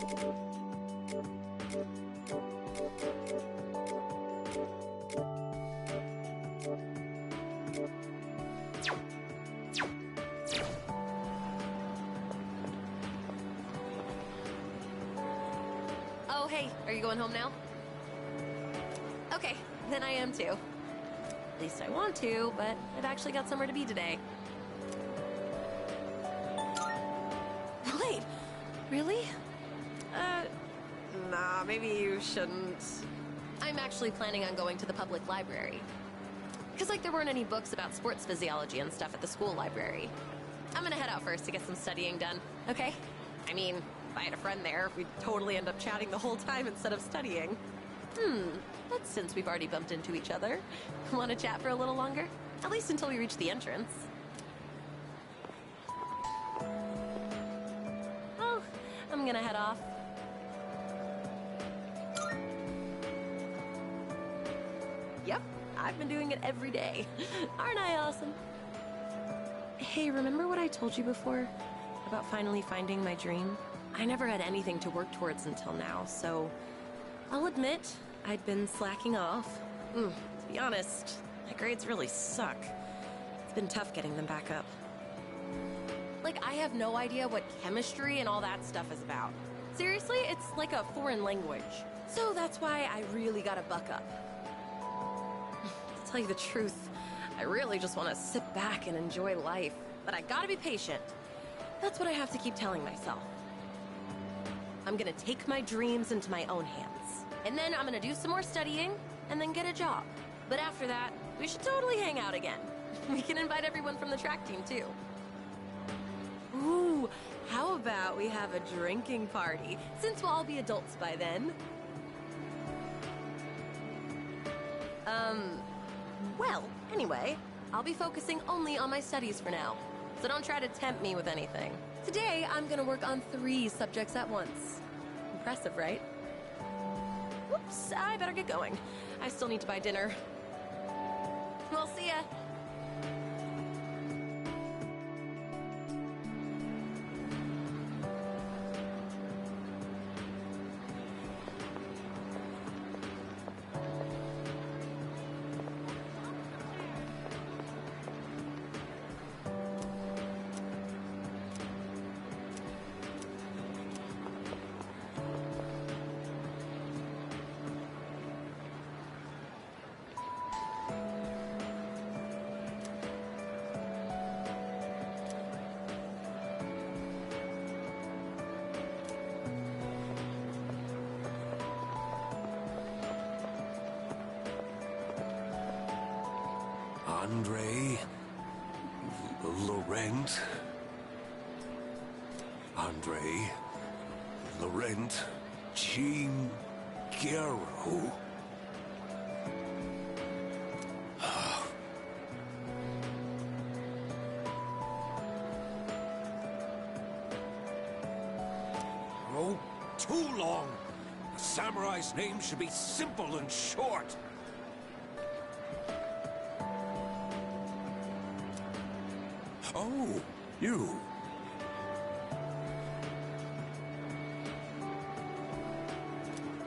Oh, hey, are you going home now? Okay, then I am too. At least I want to, but I've actually got somewhere to be today. Wait, really? Nah, maybe you shouldn't. I'm actually planning on going to the public library. Because, like, there weren't any books about sports physiology and stuff at the school library. I'm gonna head out first to get some studying done, okay? I mean, if I had a friend there, we'd totally end up chatting the whole time instead of studying. But since we've already bumped into each other, want to chat for a little longer? At least until we reach the entrance. Oh, I'm gonna head off. Yep, I've been doing it every day. Aren't I awesome? Hey, remember what I told you before about finally finding my dream? I never had anything to work towards until now, so I'll admit I'd been slacking off. To be honest, my grades really suck. It's been tough getting them back up. Like, I have no idea what chemistry and all that stuff is about. Seriously, it's like a foreign language. So that's why I really gotta buck up. To tell you the truth, I really just want to sit back and enjoy life. But I gotta be patient. That's what I have to keep telling myself. I'm gonna take my dreams into my own hands. And then I'm gonna do some more studying, and then get a job. But after that, we should totally hang out again. We can invite everyone from the track team, too. Ooh, how about we have a drinking party, since we'll all be adults by then? Well, anyway, I'll be focusing only on my studies for now. So don't try to tempt me with anything. Today, I'm gonna work on 3 subjects at once. Impressive, right? Whoops, I better get going. I still need to buy dinner. We'll see ya. Andre, Laurent, Andre, Laurent, Jean, Guerrero. Oh, too long. A samurai's name should be simple and short. Oh, you.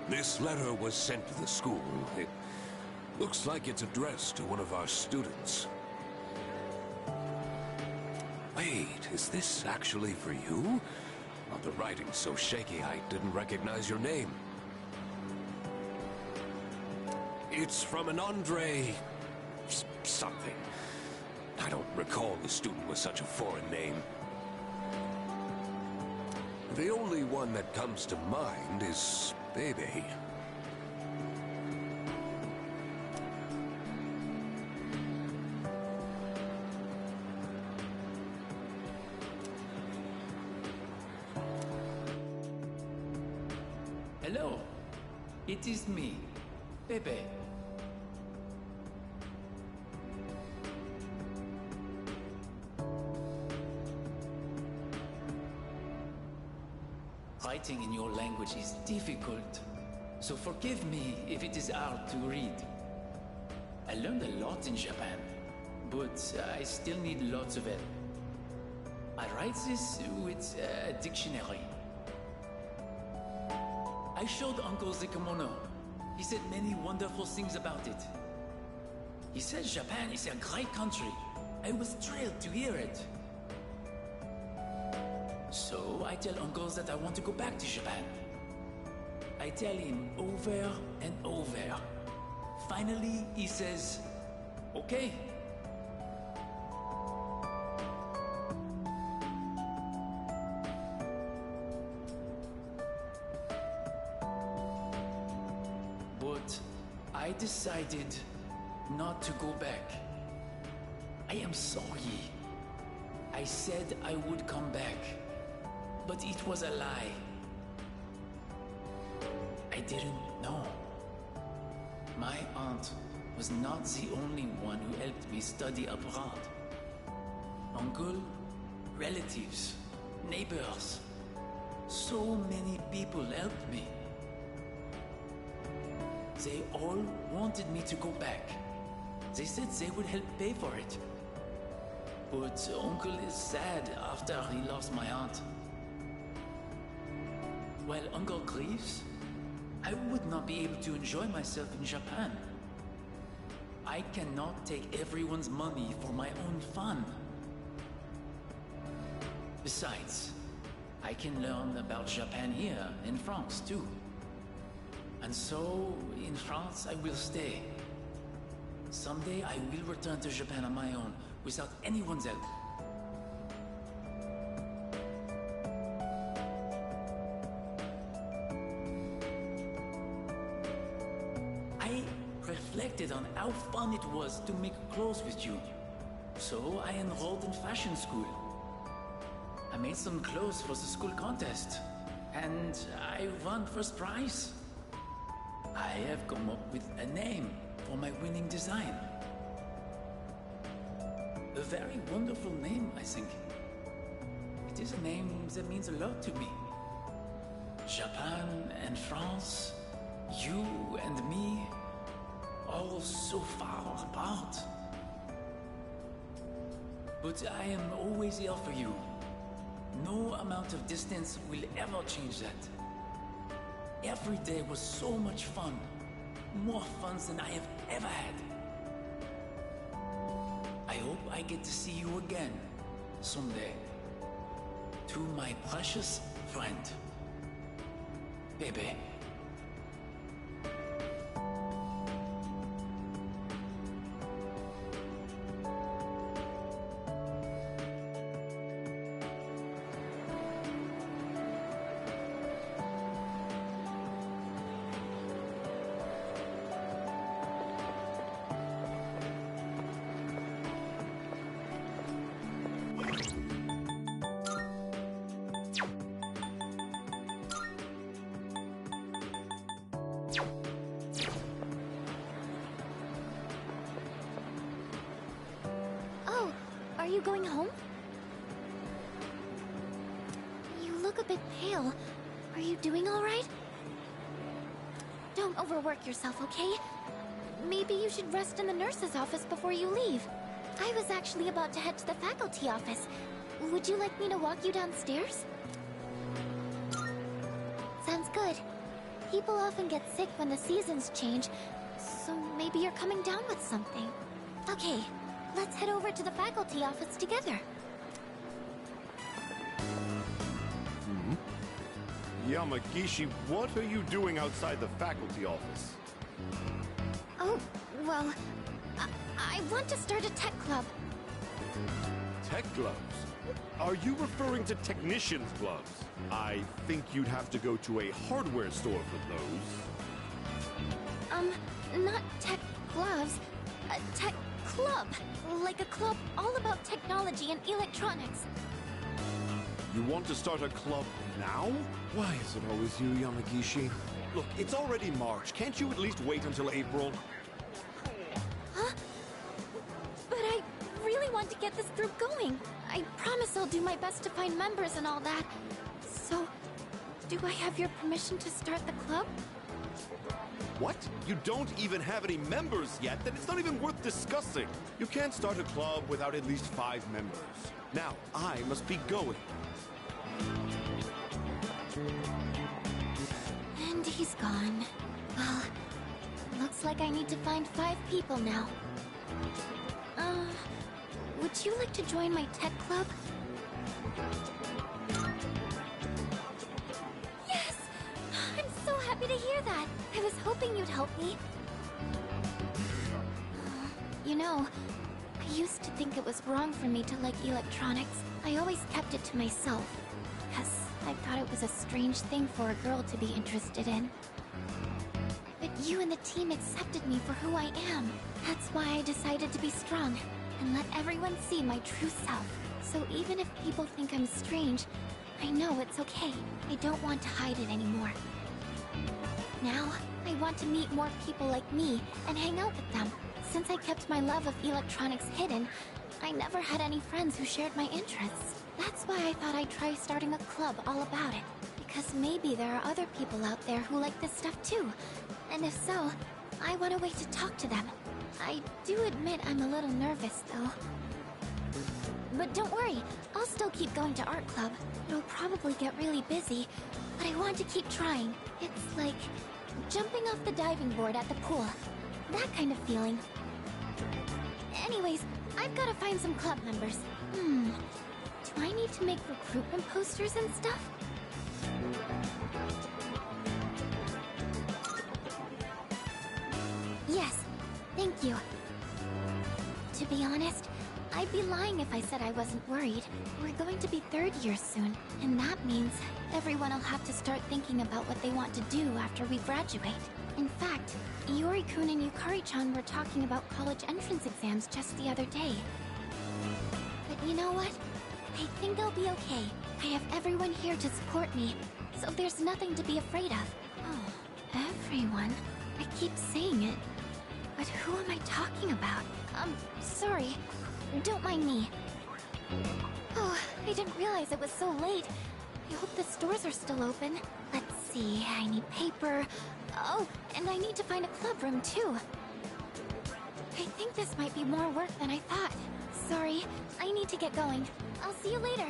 This letter was sent to the school. It looks like it's addressed to one of our students. Wait, is this actually for you? Oh, the writing's so shaky I didn't recognize your name. It's from an Andre... something. I don't recall the student with such a foreign name. The only one that comes to mind is Baby. Hello, it is me, Pepe. Writing in your language is difficult, so forgive me if it is hard to read. I learned a lot in Japan, but I still need lots of help. I write this with a dictionary. I showed Uncle the kimono. He said many wonderful things about it. He said Japan is a great country. I was thrilled to hear it. So I tell Uncle that I want to go back to Japan. I tell him over and over. Finally, he says, okay. But I decided not to go back. I am sorry. I said I would come back, but it was a lie. I didn't know. My aunt was not the only one who helped me study abroad. Uncle, relatives, neighbors, so many people helped me. They all wanted me to go back. They said they would help pay for it. But Uncle is sad after he lost my aunt. While Uncle grieves, I would not be able to enjoy myself in Japan. I cannot take everyone's money for my own fun. Besides, I can learn about Japan here in France too. And so, in France, I will stay. Someday I will return to Japan on my own, without anyone's help. I reflected on how fun it was to make clothes with you. So I enrolled in fashion school. I made some clothes for the school contest, and I won first prize. I have come up with a name for my winning design. A very wonderful name, I think. It is a name that means a lot to me. Japan and France, you and me, all so far apart. But I am always here for you. No amount of distance will ever change that. Every day was so much fun. More fun than I have ever had. I hope I get to see you again someday. To my precious friend, Bebe. Are you going home? You look a bit pale. Are you doing all right? Don't overwork yourself, okay? Maybe you should rest in the nurse's office before you leave. I was actually about to head to the faculty office. Would you like me to walk you downstairs? Sounds good. People often get sick when the seasons change, so maybe you're coming down with something. Okay. Let's head over to the faculty office together. Yamagishi, what are you doing outside the faculty office? Oh, well, I want to start a tech club. Tech gloves? Are you referring to technician's gloves? I think you'd have to go to a hardware store for those. Not tech gloves. A tech club. Like a club all about technology and electronics. You want to start a club now? Why is it always you, Yamagishi? Look, it's already March. Can't you at least wait until April? Huh? But I really want to get this group going. I promise I'll do my best to find members and all that. So, do I have your permission to start the club? What? You don't even have any members yet? Then it's not even worth discussing. You can't start a club without at least 5 members. Now, I must be going. And He's gone. Well, looks like I need to find 5 people now. Would you like to join my tech club? Yes! I'm so happy to hear that. I was hoping you'd help me. You know, I used to think it was wrong for me to like electronics. I always kept it to myself, because I thought it was a strange thing for a girl to be interested in. But you and the team accepted me for who I am. That's why I decided to be strong, and let everyone see my true self. So even if people think I'm strange, I know it's okay. I don't want to hide it anymore. Now, I want to meet more people like me and hang out with them. Since I kept my love of electronics hidden, I never had any friends who shared my interests. That's why I thought I'd try starting a club all about it. Because maybe there are other people out there who like this stuff too. And if so, I want a way to talk to them. I do admit I'm a little nervous though. But don't worry, I'll still keep going to art club. It'll probably get really busy, but I want to keep trying. It's like jumping off the diving board at the pool. That kind of feeling. Anyways, I've got to find some club members. Do I need to make recruitment posters and stuff? Yes, thank you. To be honest, I'd be lying if I said I wasn't worried. We're going to be 3rd year soon, and that means everyone will have to start thinking about what they want to do after we graduate. In fact, Yori-kun and Yukari-chan were talking about college entrance exams just the other day. But you know what? I think I'll be okay. I have everyone here to support me, so there's nothing to be afraid of. Oh, everyone? I keep saying it, but who am I talking about? Sorry. Don't mind me. Oh, I didn't realize it was so late. I hope the stores are still open. Let's see, I need paper. Oh, and I need to find a club room too. I think this might be more work than I thought. Sorry, I need to get going. I'll see you later.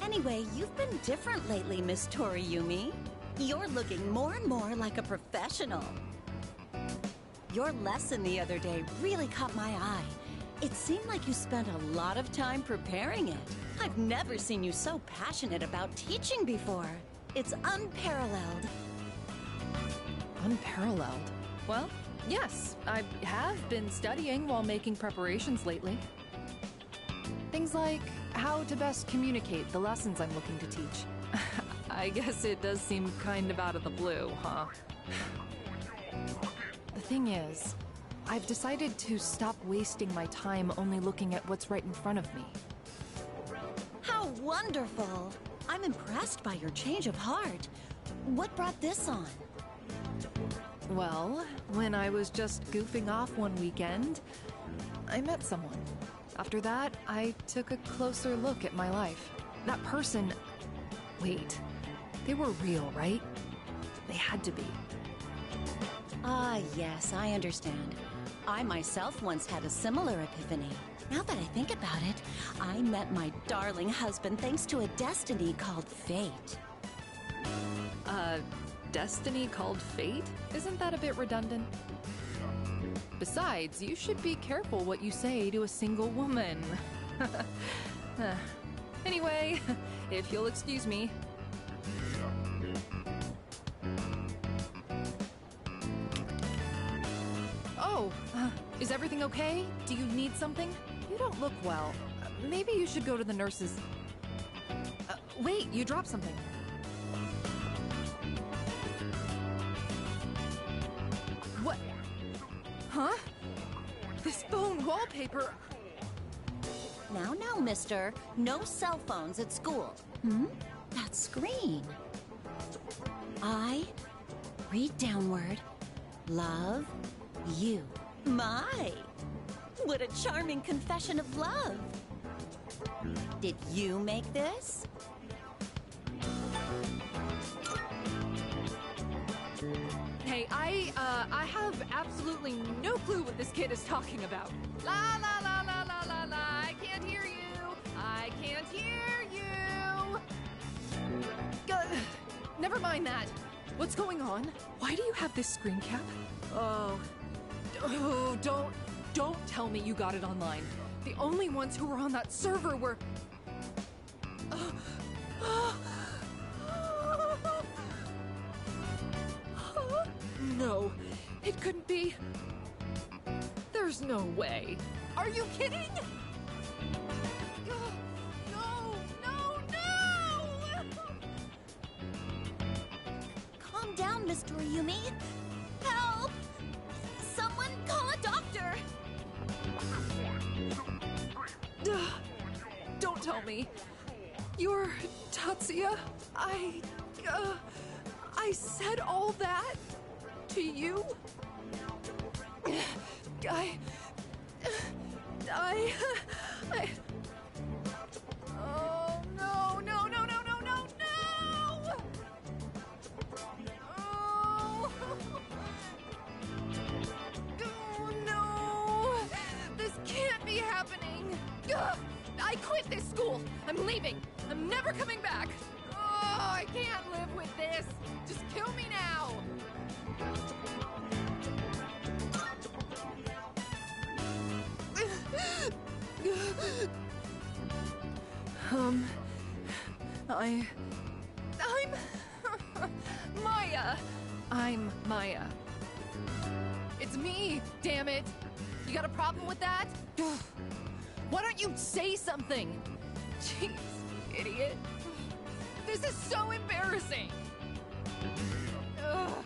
Anyway, you've been different lately, Miss Toriyumi. You're looking more and more like a professional. Your lesson the other day really caught my eye. It seemed like you spent a lot of time preparing it. I've never seen you so passionate about teaching before. It's unparalleled. Unparalleled? Well, yes, I have been studying while making preparations lately. Things like how to best communicate the lessons I'm looking to teach. I guess it does seem kind of out of the blue, huh? The thing is, I've decided to stop wasting my time only looking at what's right in front of me. How wonderful! I'm impressed by your change of heart. What brought this on? Well, when I was just goofing off one weekend, I met someone. After that, I took a closer look at my life. That person... Wait, they were real, right? They had to be. Ah, yes, I understand. I myself once had a similar epiphany. Now that I think about it, I met my darling husband thanks to a destiny called fate. Destiny called fate? Isn't that a bit redundant? Besides, you should be careful what you say to a single woman. Anyway, if you'll excuse me. Oh, is everything okay? Do you need something? You don't look well. Maybe you should go to the nurses. Wait, you dropped something. What? Huh? This phone wallpaper. Now, mister. No cell phones at school. That screen. I read downward. Love you. My! What a charming confession of love. Did you make this? Hey, I have absolutely no clue what this kid is talking about. La la la la la la la. I can't hear you. I can't hear you. Never mind that. What's going on? Why do you have this screen cap? Oh, don't tell me you got it online. The only ones who were on that server were... No, it couldn't be. There's no way. Are you kidding? No! Calm down, Mr. Yumi. Help! Someone call a doctor! Don't tell me. You're Tatsuya? I said all that to you? Oh, no! Oh. Oh, no! This can't be happening! I quit this school! I'm leaving! I'm never coming back! Oh, I can't live with this! Just kill me now! I'm Maya. I'm Maya. It's me, damn it. You got a problem with that? Why don't you say something? Jeez, idiot. This is so embarrassing. Ugh.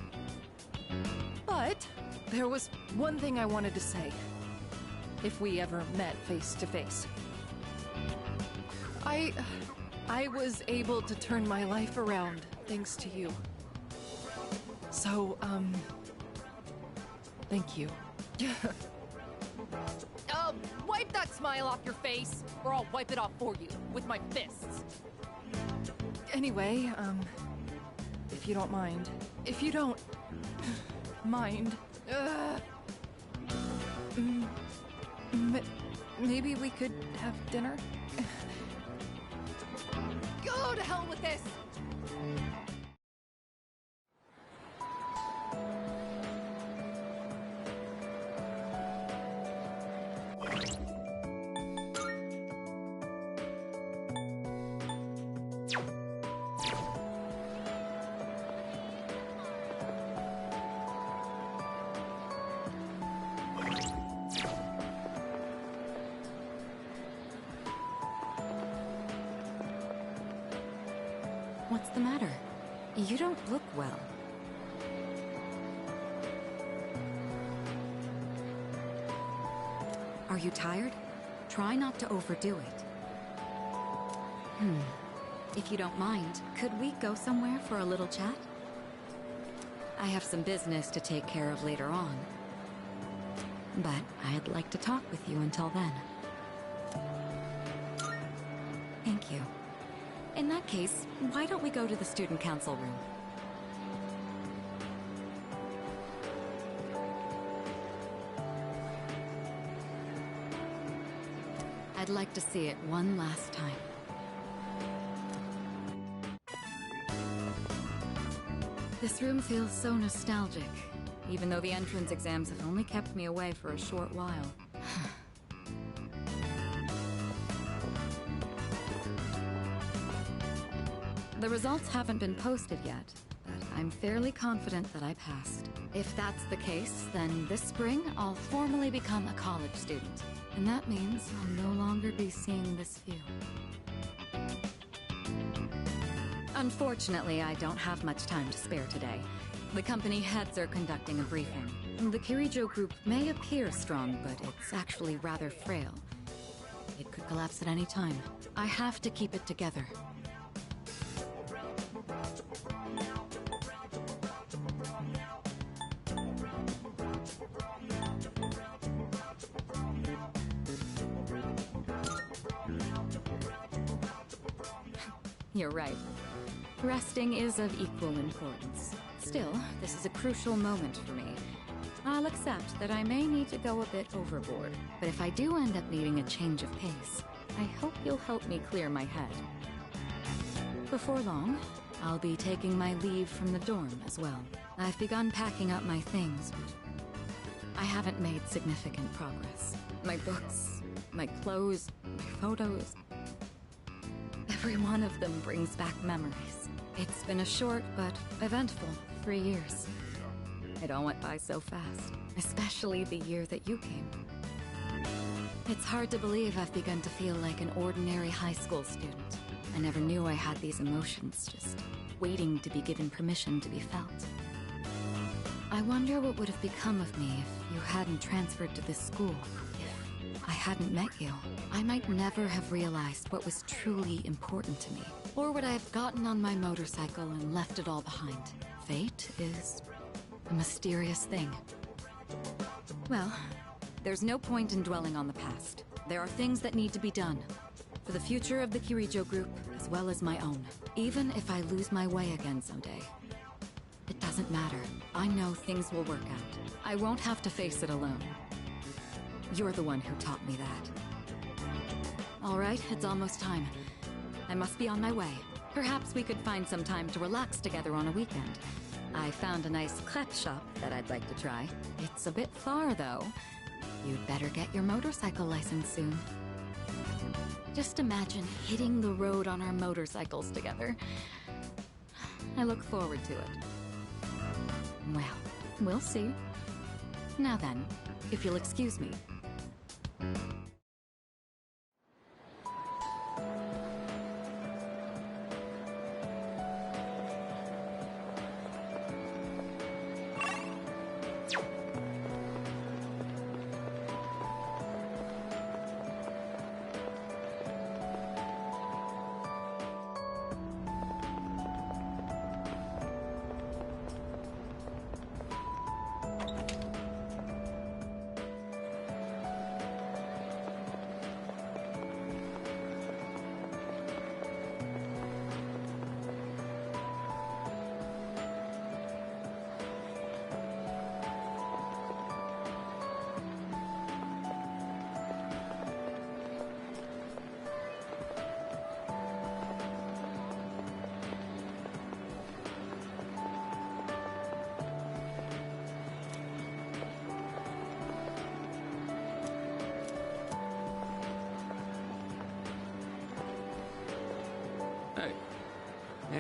But there was one thing I wanted to say. If we ever met face to face. I was able to turn my life around thanks to you. So, thank you. Wipe that smile off your face, or I'll wipe it off for you with my fists. Anyway, if you don't mind. If you don't mind. Maybe we could have dinner? Go to hell with this! What's the matter? You don't look well. Are you tired? Try not to overdo it. If you don't mind, could we go somewhere for a little chat? I have some business to take care of later on. But I'd like to talk with you until then. Thank you. In that case, why don't we go to the student council room? I'd like to see it one last time. This room feels so nostalgic, even though the entrance exams have only kept me away for a short while. The results haven't been posted yet, but I'm fairly confident that I passed. If that's the case, then this spring I'll formally become a college student. And that means I'll no longer be seeing this view. Unfortunately, I don't have much time to spare today. The company heads are conducting a briefing. The Kirijo group may appear strong, but it's actually rather frail. It could collapse at any time. I have to keep it together. You're right. Resting is of equal importance. Still, this is a crucial moment for me. I'll accept that I may need to go a bit overboard, but if I do end up needing a change of pace, I hope you'll help me clear my head. Before long, I'll be taking my leave from the dorm as well. I've begun packing up my things, but I haven't made significant progress. My books, my clothes, my photos, every one of them brings back memories. It's been a short but eventful 3 years. It all went by so fast, especially the year that you came. It's hard to believe I've begun to feel like an ordinary high school student. I never knew I had these emotions, just waiting to be given permission to be felt. I wonder what would have become of me if you hadn't transferred to this school. If I hadn't met you, I might never have realized what was truly important to me. Or would I have gotten on my motorcycle and left it all behind? Fate is a mysterious thing. Well, there's no point in dwelling on the past. There are things that need to be done. For the future of the Kirijo group, as well as my own. Even if I lose my way again someday. It doesn't matter. I know things will work out. I won't have to face it alone. You're the one who taught me that. All right, it's almost time. I must be on my way. Perhaps we could find some time to relax together on a weekend. I found a nice crepe shop that I'd like to try. It's a bit far, though. You'd better get your motorcycle license soon. Just imagine hitting the road on our motorcycles together. I look forward to it. Well, we'll see. Now then, if you'll excuse me. Hey,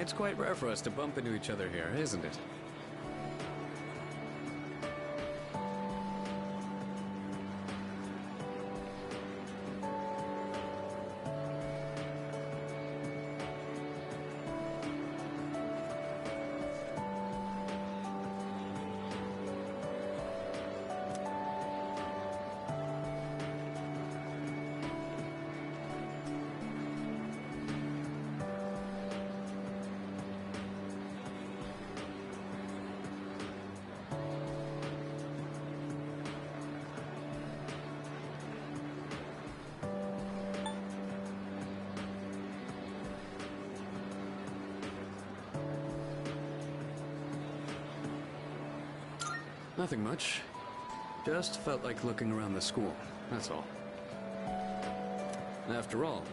it's quite rare for us to bump into each other here, isn't it? Nothing much. Just felt like looking around the school, that's all. After all,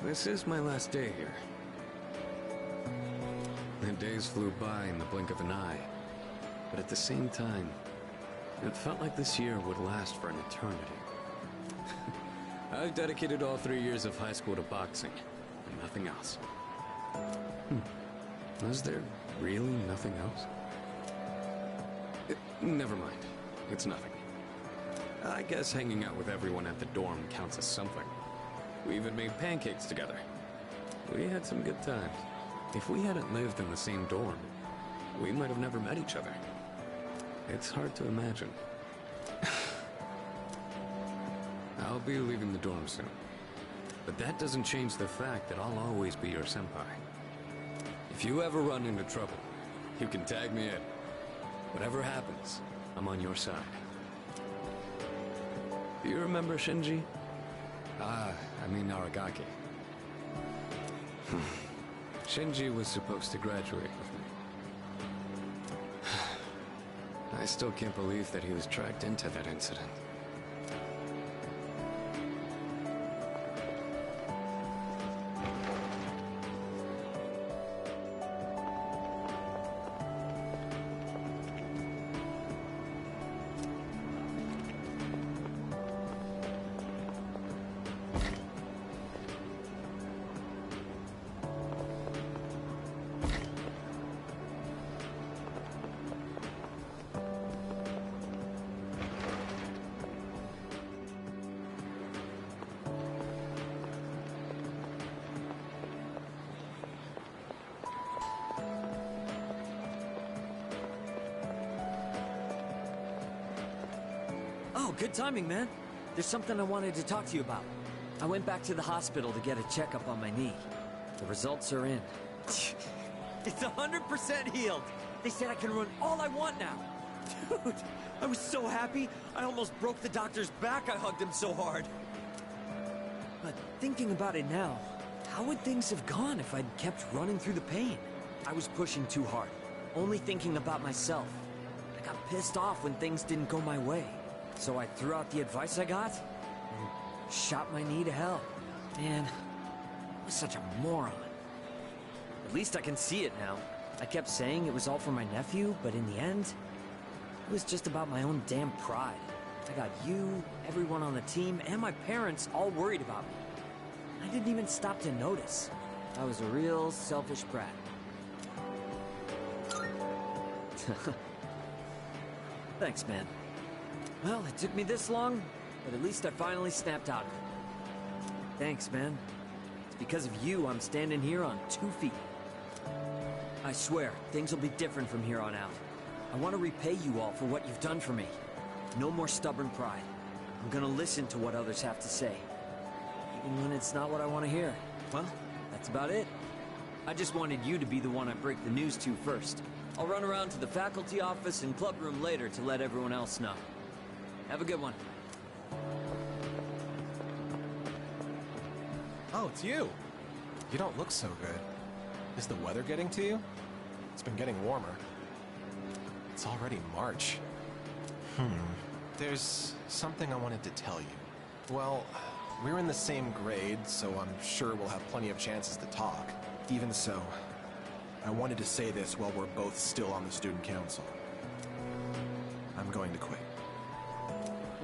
this is my last day here. The days flew by in the blink of an eye, but at the same time, it felt like this year would last for an eternity. I've dedicated all 3 years of high school to boxing, and nothing else. Was there really nothing else? Never mind. It's nothing. I guess hanging out with everyone at the dorm counts as something. We even made pancakes together. We had some good times. If we hadn't lived in the same dorm, we might have never met each other. It's hard to imagine. I'll be leaving the dorm soon. But that doesn't change the fact that I'll always be your senpai. If you ever run into trouble, you can tag me in. Whatever happens, I'm on your side. Do you remember Shinji? I mean Aragaki. Shinji was supposed to graduate with me. I still can't believe that he was dragged into that incident. Oh, good timing, man. There's something I wanted to talk to you about. I went back to the hospital to get a checkup on my knee. The results are in. It's 100% healed. They said I can run all I want now. Dude, I was so happy, I almost broke the doctor's back. I hugged him so hard. But thinking about it now, how would things have gone if I'd kept running through the pain? I was pushing too hard, only thinking about myself. I got pissed off when things didn't go my way. So I threw out the advice I got and shot my knee to hell. Man, I was such a moron. At least I can see it now. I kept saying it was all for my nephew, but in the end, it was just about my own damn pride. I got you, everyone on the team, and my parents all worried about me. I didn't even stop to notice. I was a real selfish brat. Thanks, man. Well, it took me this long, but at least I finally snapped out of it. Thanks, man. It's because of you I'm standing here on 2 feet. I swear, things will be different from here on out. I want to repay you all for what you've done for me. No more stubborn pride. I'm gonna listen to what others have to say, even when it's not what I want to hear. Well, that's about it. I just wanted you to be the one I break the news to first. I'll run around to the faculty office and club room later to let everyone else know. Have a good one. Oh, it's you. You don't look so good. Is the weather getting to you? It's been getting warmer. It's already March. There's something I wanted to tell you. Well, we're in the same grade, so I'm sure we'll have plenty of chances to talk. Even so, I wanted to say this while we're both still on the student council. I'm going to quit.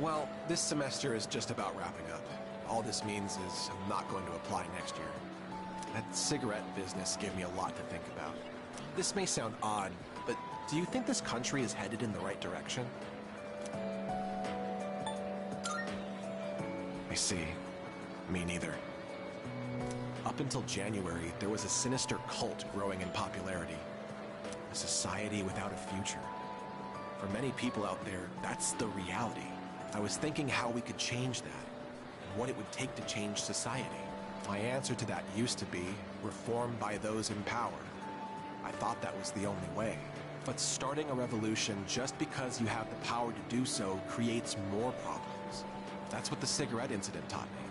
Well, this semester is just about wrapping up. All this means is I'm not going to apply next year. That cigarette business gave me a lot to think about. This may sound odd, but do you think this country is headed in the right direction? I see. Me neither. Up until January, there was a sinister cult growing in popularity. A society without a future. For many people out there, that's the reality. I was thinking how we could change that, and what it would take to change society. My answer to that used to be reform by those in power. I thought that was the only way. But starting a revolution just because you have the power to do so creates more problems. That's what the cigarette incident taught me.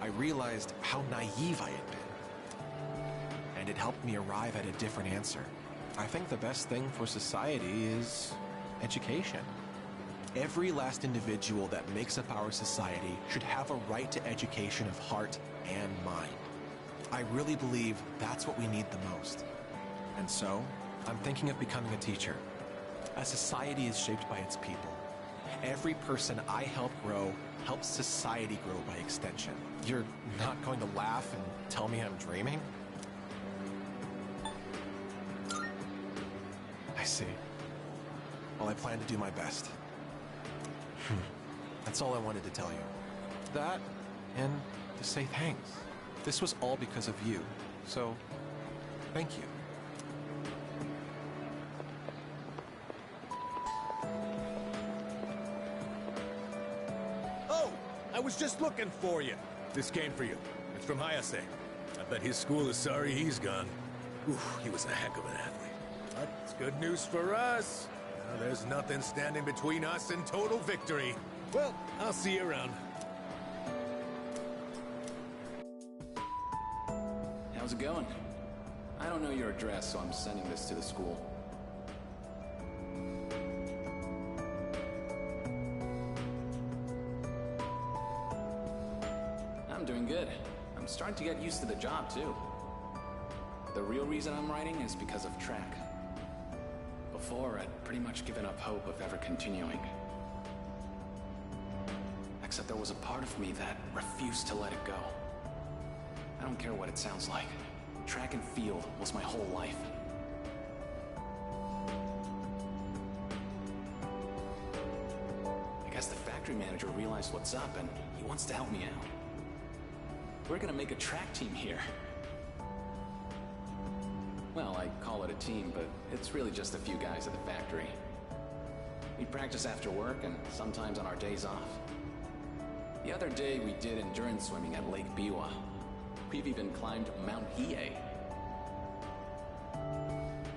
I realized how naive I had been. And it helped me arrive at a different answer. I think the best thing for society is education. Every last individual that makes up our society should have a right to education of heart and mind. I really believe that's what we need the most. And so, I'm thinking of becoming a teacher. A society is shaped by its people. Every person I help grow helps society grow by extension. You're not going to laugh and tell me I'm dreaming? I see. Well, I plan to do my best. That's all I wanted to tell you. That, and to say thanks. This was all because of you, so Thank you. Oh, I was just looking for you. This came for you. It's from Hayase. I bet his school is sorry he's gone. Oof, he was a heck of an athlete. But it's good news for us. Now there's nothing standing between us and total victory. Well, I'll see you around. How's it going? I don't know your address, so I'm sending this to the school. I'm doing good. I'm starting to get used to the job, too. The real reason I'm writing is because of track. Before, I'd pretty much given up hope of ever continuing. Except there was a part of me that refused to let it go. I don't care what it sounds like. Track and field was my whole life. I guess the factory manager realized what's up and he wants to help me out. We're gonna make a track team here. Well, I call it a team, but it's really just a few guys at the factory. We practice after work and sometimes on our days off. The other day we did endurance swimming at Lake Biwa. We've even climbed Mount Hiei.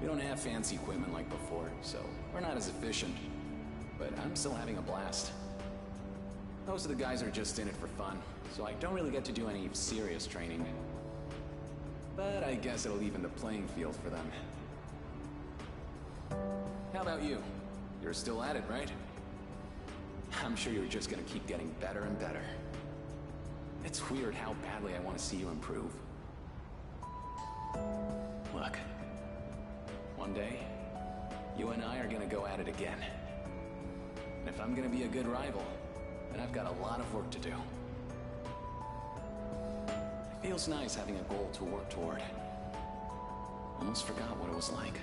We don't have fancy equipment like before, so we're not as efficient. But I'm still having a blast. Most of the guys are just in it for fun, so I don't really get to do any serious training. But I guess it'll even the playing field for them. How about you? You're still at it, right? I'm sure you're just gonna keep getting better and better. It's weird how badly I want to see you improve. Look, one day, you and I are gonna go at it again. And if I'm gonna be a good rival, then I've got a lot of work to do. It feels nice having a goal to work toward. Almost forgot what it was like.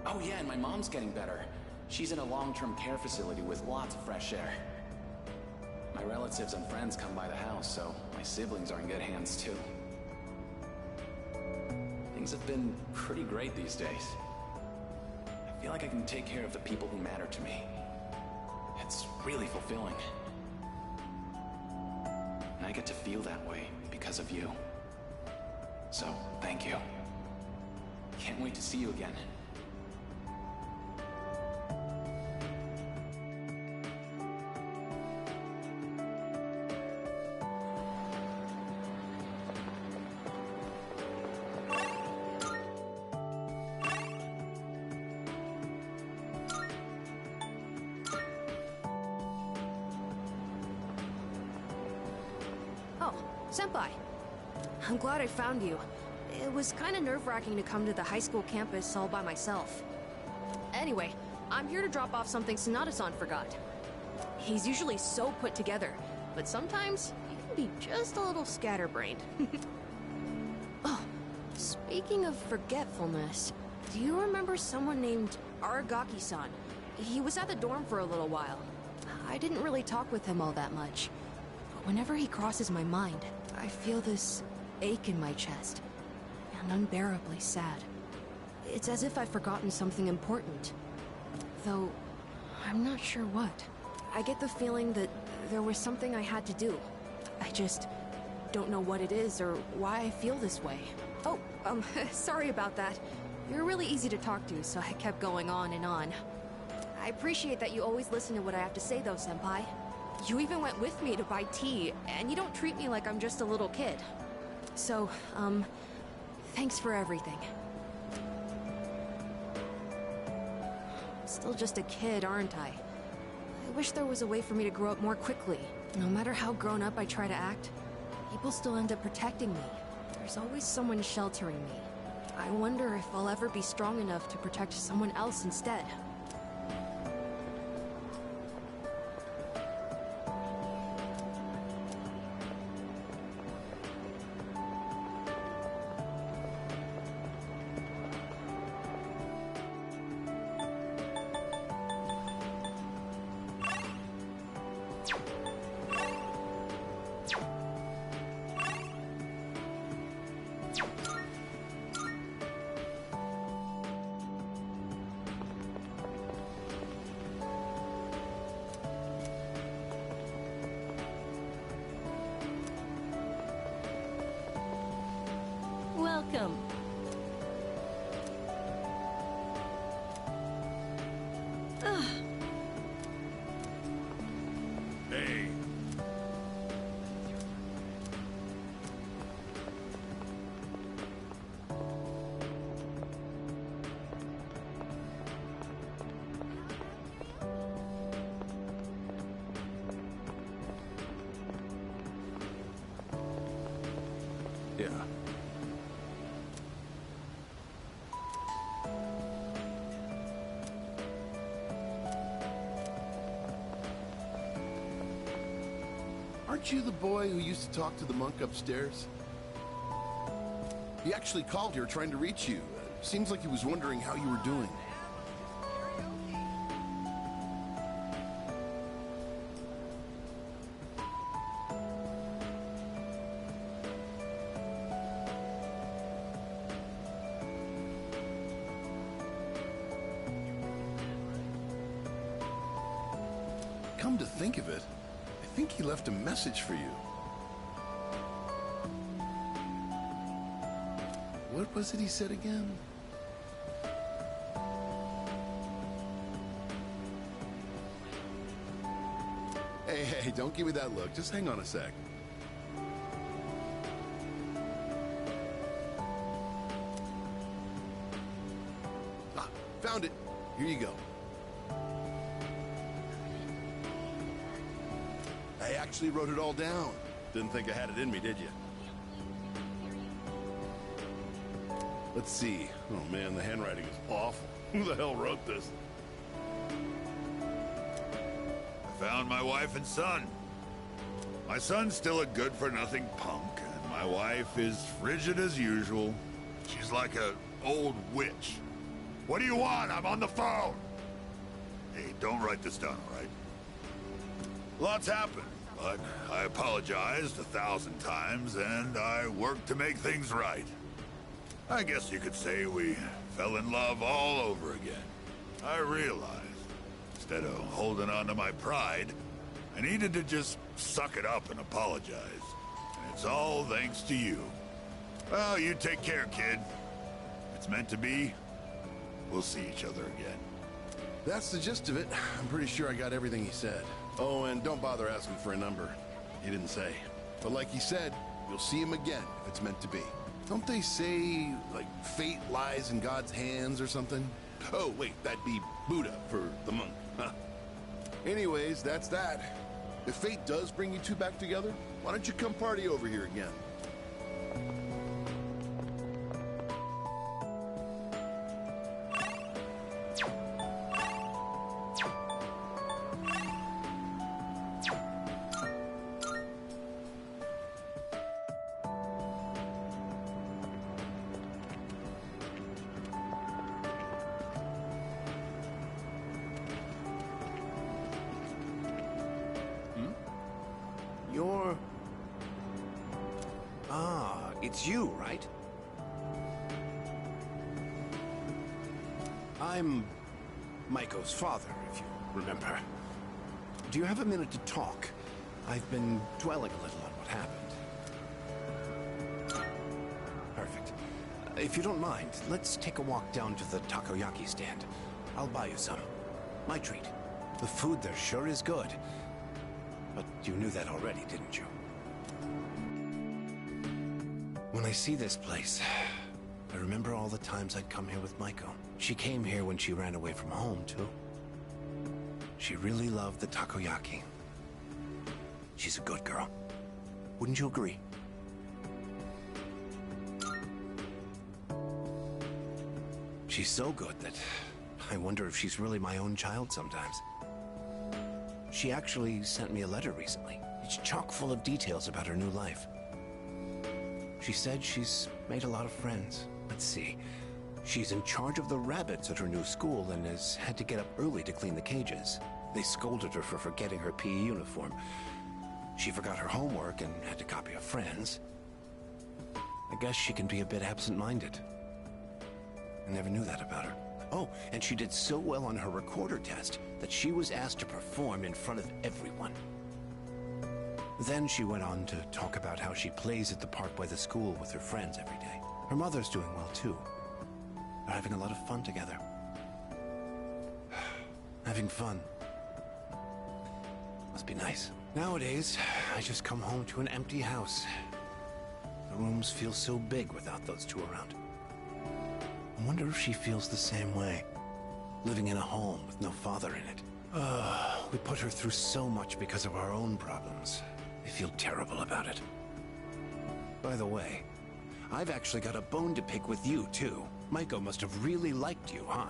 Oh yeah, and my mom's getting better. She's in a long-term care facility with lots of fresh air. My relatives and friends come by the house, so my siblings are in good hands too. Things have been pretty great these days. I feel like I can take care of the people who matter to me. It's really fulfilling. And I get to feel that way because of you. So, thank you. Can't wait to see you again. Oh, Senpai. I'm glad I found you. It was kind of nerve-wracking to come to the high school campus all by myself. Anyway, I'm here to drop off something Sonata-san forgot. He's usually so put together, but sometimes he can be just a little scatterbrained. Oh, speaking of forgetfulness, do you remember someone named Aragaki-san? He was at the dorm for a little while. I didn't really talk with him all that much. But whenever he crosses my mind, I feel this ache in my chest, and unbearably sad. It's as if I've forgotten something important. Though, I'm not sure what. I get the feeling that there was something I had to do. I just don't know what it is or why I feel this way. Oh, sorry about that. You're really easy to talk to, so I kept going on and on. I appreciate that you always listen to what I have to say, though, Senpai. You even went with me to buy tea, and you don't treat me like I'm just a little kid. So, thanks for everything. I'm still just a kid, aren't I? I wish there was a way for me to grow up more quickly. No matter how grown up I try to act, people still end up protecting me. There's always someone sheltering me. I wonder if I'll ever be strong enough to protect someone else instead. Welcome. Hey. Yeah. Aren't you the boy who used to talk to the monk upstairs? He actually called here trying to reach you. Seems like he was wondering how you were doing. Come to think of it, I think he left a message for you. What was it he said again? Hey, don't give me that look. Just hang on a sec. Ah, found it. Here you go. I actually wrote it all down. Didn't think I had it in me, did you? Let's see. Oh man, the handwriting is awful. Who the hell wrote this? I found my wife and son. My son's still a good-for-nothing punk, and my wife is frigid as usual. She's like an old witch. What do you want? I'm on the phone! Hey, don't write this down, all right? Lots happened, but I apologized 1,000 times, and I worked to make things right. I guess you could say we fell in love all over again. I realized, instead of holding on to my pride, I needed to just suck it up and apologize. And it's all thanks to you. Well, you take care, kid. If it's meant to be, we'll see each other again. That's the gist of it. I'm pretty sure I got everything he said. Oh, and don't bother asking for a number. He didn't say. But like he said, you'll see him again if it's meant to be. Don't they say, like, fate lies in God's hands or something? Oh, wait, that'd be Buddha for the monk. Huh. Anyways, that's that. If fate does bring you two back together, why don't you come party over here again? You're... Ah, it's you, right? I'm Maiko's father, if you remember. Do you have a minute to talk? I've been dwelling a little on what happened. Perfect. If you don't mind, let's take a walk down to the takoyaki stand. I'll buy you some. My treat. The food there sure is good. But you knew that already, didn't you? When I see this place, I remember all the times I'd come here with Maiko. She came here when she ran away from home, too. She really loved the takoyaki. She's a good girl. Wouldn't you agree? She's so good that I wonder if she's really my own child sometimes. She actually sent me a letter recently. It's chock full of details about her new life. She said she's made a lot of friends. Let's see. She's in charge of the rabbits at her new school and has had to get up early to clean the cages. They scolded her for forgetting her PE uniform. She forgot her homework and had to copy a friend's. I guess she can be a bit absent-minded. I never knew that about her. Oh, and she did so well on her recorder test that she was asked to perform in front of everyone. Then she went on to talk about how she plays at the park by the school with her friends every day. Her mother's doing well, too. They're having a lot of fun together. Having fun. Must be nice. Nowadays, I just come home to an empty house. The rooms feel so big without those two around. I wonder if she feels the same way, living in a home with no father in it. We put her through so much because of our own problems. I feel terrible about it. By the way, I've actually got a bone to pick with you, too. Maiko must have really liked you, huh?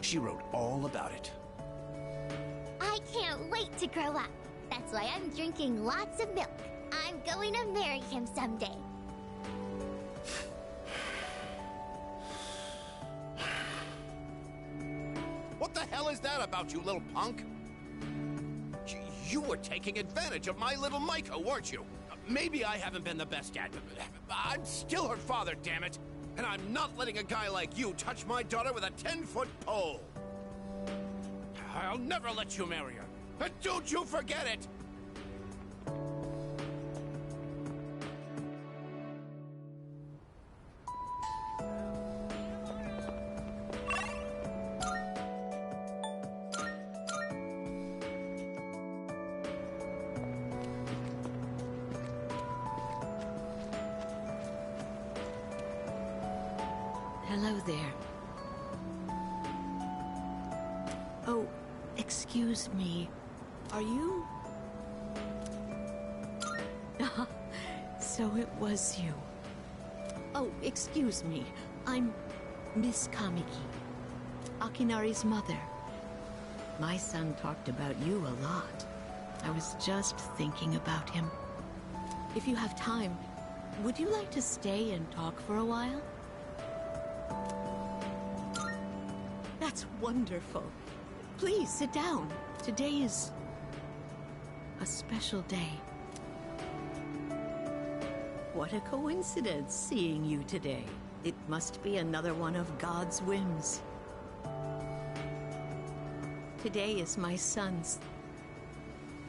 She wrote all about it. I can't wait to grow up. That's why I'm drinking lots of milk. I'm going to marry him someday. What the hell is that about, you little punk? You were taking advantage of my little Maiko, weren't you? Maybe I haven't been the best at it, but I'm still her father, damn it! And I'm not letting a guy like you touch my daughter with a 10-foot pole! I'll never let you marry her! And don't you forget it! Hello there. Oh, excuse me. Are you... So it was you. Oh, excuse me. I'm Miss Kamiki, Akinari's mother. My son talked about you a lot. I was just thinking about him. If you have time, would you like to stay and talk for a while? That's wonderful. Please sit down. Today is a special day. What a coincidence seeing you today. It must be another one of God's whims. Today is my son's,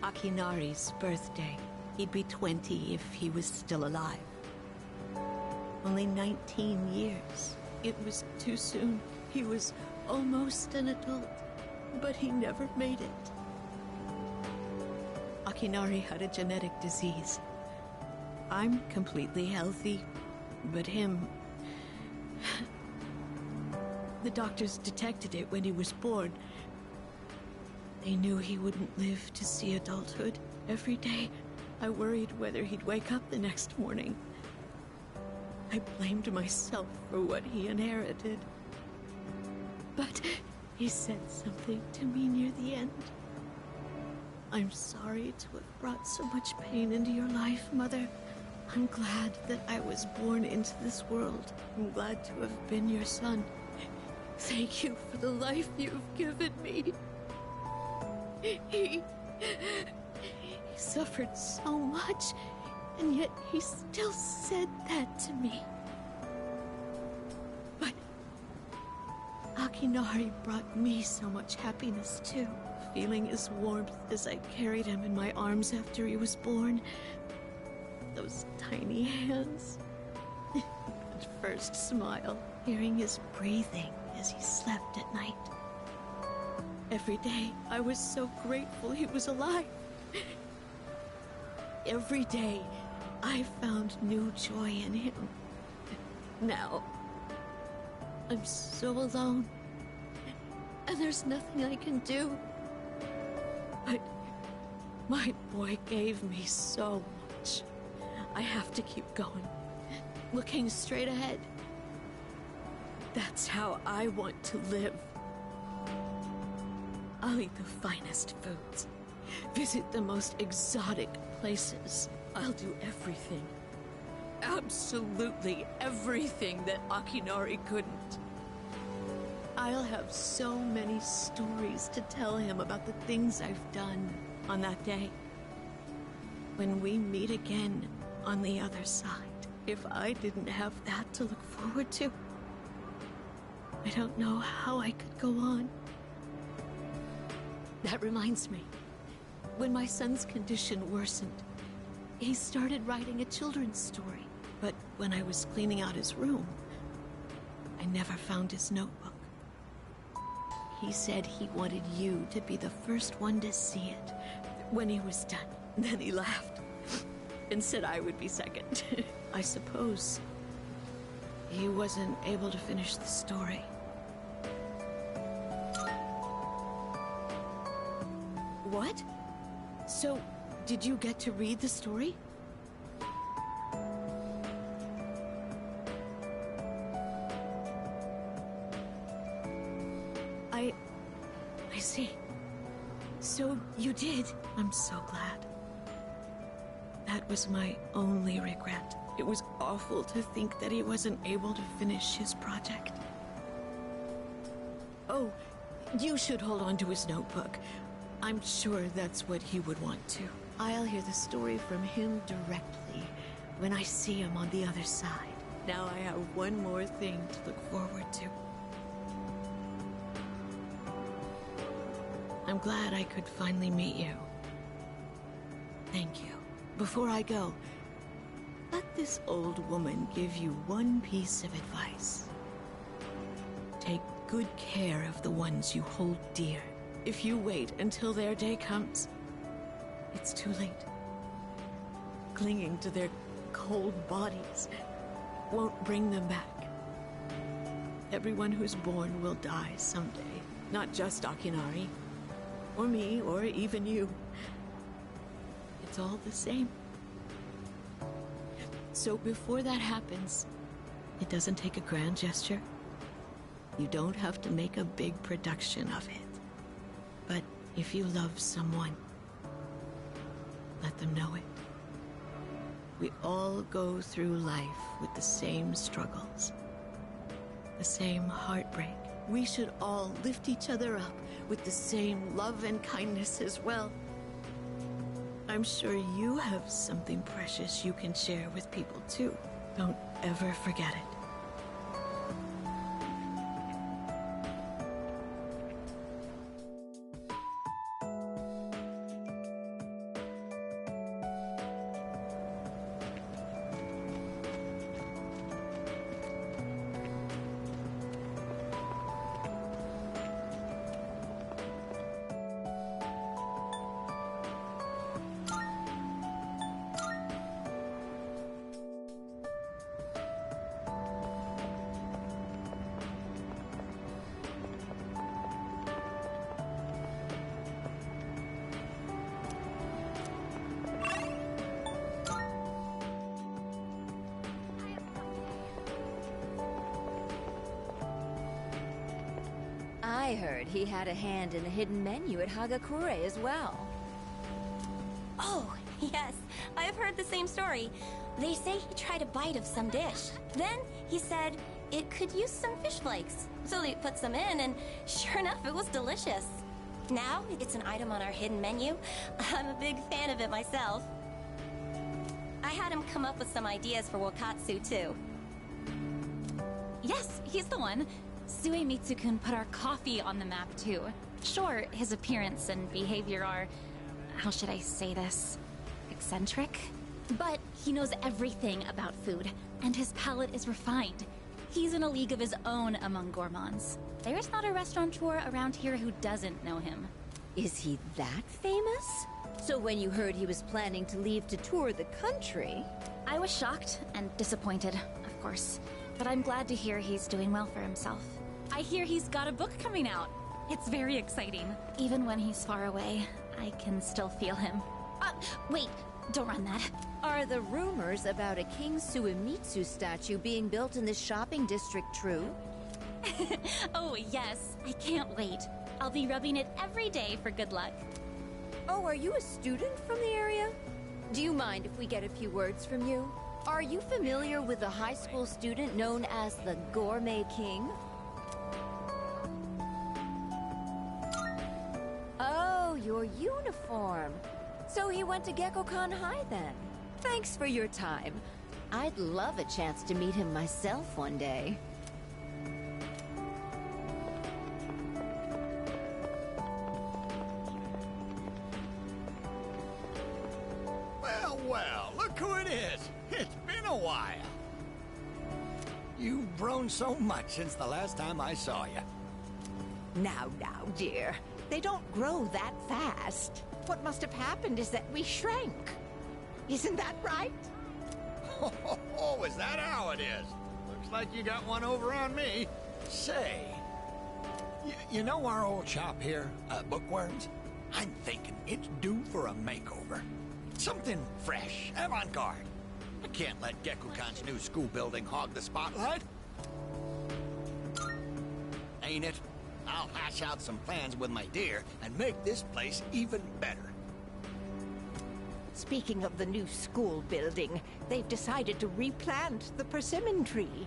Akinari's, birthday. He'd be 20 if he was still alive. Only 19 years. It was too soon. He was almost an adult, but he never made it. Akinari had a genetic disease. I'm completely healthy, but him... The doctors detected it when he was born. They knew he wouldn't live to see adulthood. Every day, I worried whether he'd wake up the next morning. I blamed myself for what he inherited. But he said something to me near the end. I'm sorry to have brought so much pain into your life, Mother. I'm glad that I was born into this world. I'm glad to have been your son. Thank you for the life you've given me. He suffered so much, and yet he still said that to me. But Akinari brought me so much happiness too. Feeling his warmth as I carried him in my arms after he was born. Those tiny hands. That first smile. Hearing his breathing as he slept at night. Every day, I was so grateful he was alive. Every day, I found new joy in him. Now, I'm so alone. And there's nothing I can do. But my boy gave me so much. I have to keep going. Looking straight ahead. That's how I want to live. I'll eat the finest foods. Visit the most exotic places. I'll do everything. Absolutely everything that Akinari couldn't. I'll have so many stories to tell him about the things I've done on that day. When we meet again on the other side, If I didn't have that to look forward to, I don't know how I could go on. That reminds me. When my son's condition worsened, he started writing a children's story. But when I was cleaning out his room, I never found his notebook. He said he wanted you to be the first one to see it when he was done. Then he laughed and said I would be second. I suppose he wasn't able to finish the story. What? So, did you get to read the story? I see. So, you did. I'm so glad. That was my only regret. It was awful to think that he wasn't able to finish his project. Oh, you should hold on to his notebook. I'm sure that's what he would want to. I'll hear the story from him directly when I see him on the other side. Now I have one more thing to look forward to. I'm glad I could finally meet you. Thank you. Before I go, let this old woman give you one piece of advice. Take good care of the ones you hold dear. If you wait until their day comes, it's too late. Clinging to their cold bodies won't bring them back. Everyone who's born will die someday. Not just Akinari, or me, or even you. It's all the same. So before that happens, it doesn't take a grand gesture. You don't have to make a big production of it. But if you love someone, let them know it. We all go through life with the same struggles, the same heartbreak. We should all lift each other up with the same love and kindness as well. I'm sure you have something precious you can share with people too. Don't ever forget it. I heard he had a hand in the hidden menu at Hagakure as well. Oh, yes. I've heard the same story. They say he tried a bite of some dish. Then he said it could use some fish flakes. So they put some in, and sure enough, it was delicious. Now it's an item on our hidden menu. I'm a big fan of it myself. I had him come up with some ideas for Wakatsu, too. Yes, he's the one. Suemitsu-kun put our coffee on the map, too. Sure, his appearance and behavior are... how should I say this? Eccentric? But he knows everything about food, and his palate is refined. He's in a league of his own among gourmands. There's not a restaurateur around here who doesn't know him. Is he that famous? So when you heard he was planning to leave to tour the country... I was shocked and disappointed, of course. But I'm glad to hear he's doing well for himself. I hear he's got a book coming out. It's very exciting. Even when he's far away, I can still feel him. Wait, don't run that. Are the rumors about a King Suemitsu statue being built in this shopping district true? Oh, yes. I can't wait. I'll be rubbing it every day for good luck. Oh, are you a student from the area? Do you mind if we get a few words from you? Are you familiar with a high school student known as the Gourmet King? Oh, your uniform. So he went to Gekkoukan High then. Thanks for your time. I'd love a chance to meet him myself one day. Well, well, look who it is. It's been a while. You've grown so much since the last time I saw you. Now, dear. They don't grow that fast. What must have happened is that we shrank. Isn't that right? Oh, is that how it is? Looks like you got one over on me. Say, you know our old shop here, Bookworms? I'm thinking it's due for a makeover. Something fresh, avant-garde. I can't let Gekukan's new school building hog the spotlight. Ain't it? I'll hash out some plans with my dear and make this place even better. Speaking of the new school building, they've decided to replant the persimmon tree.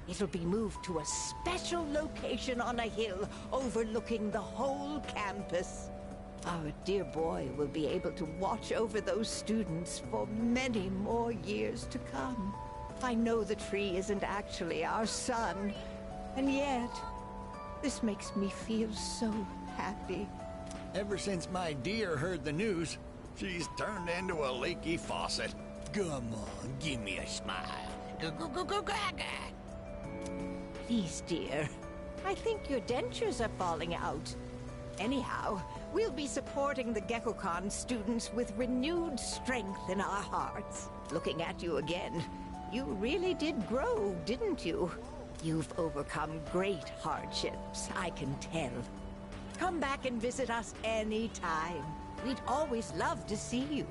It'll be moved to a special location on a hill overlooking the whole campus. Our dear boy will be able to watch over those students for many more years to come. I know the tree isn't actually our son, and yet, this makes me feel so happy. Ever since my dear heard the news, she's turned into a leaky faucet. Come on, give me a smile. Go-go-go-go-gaga. Please, dear. I think your dentures are falling out. Anyhow, we'll be supporting the Gekukan students with renewed strength in our hearts. Looking at you again, you really did grow, didn't you? You've overcome great hardships, I can tell. Come back and visit us anytime. We'd always love to see you.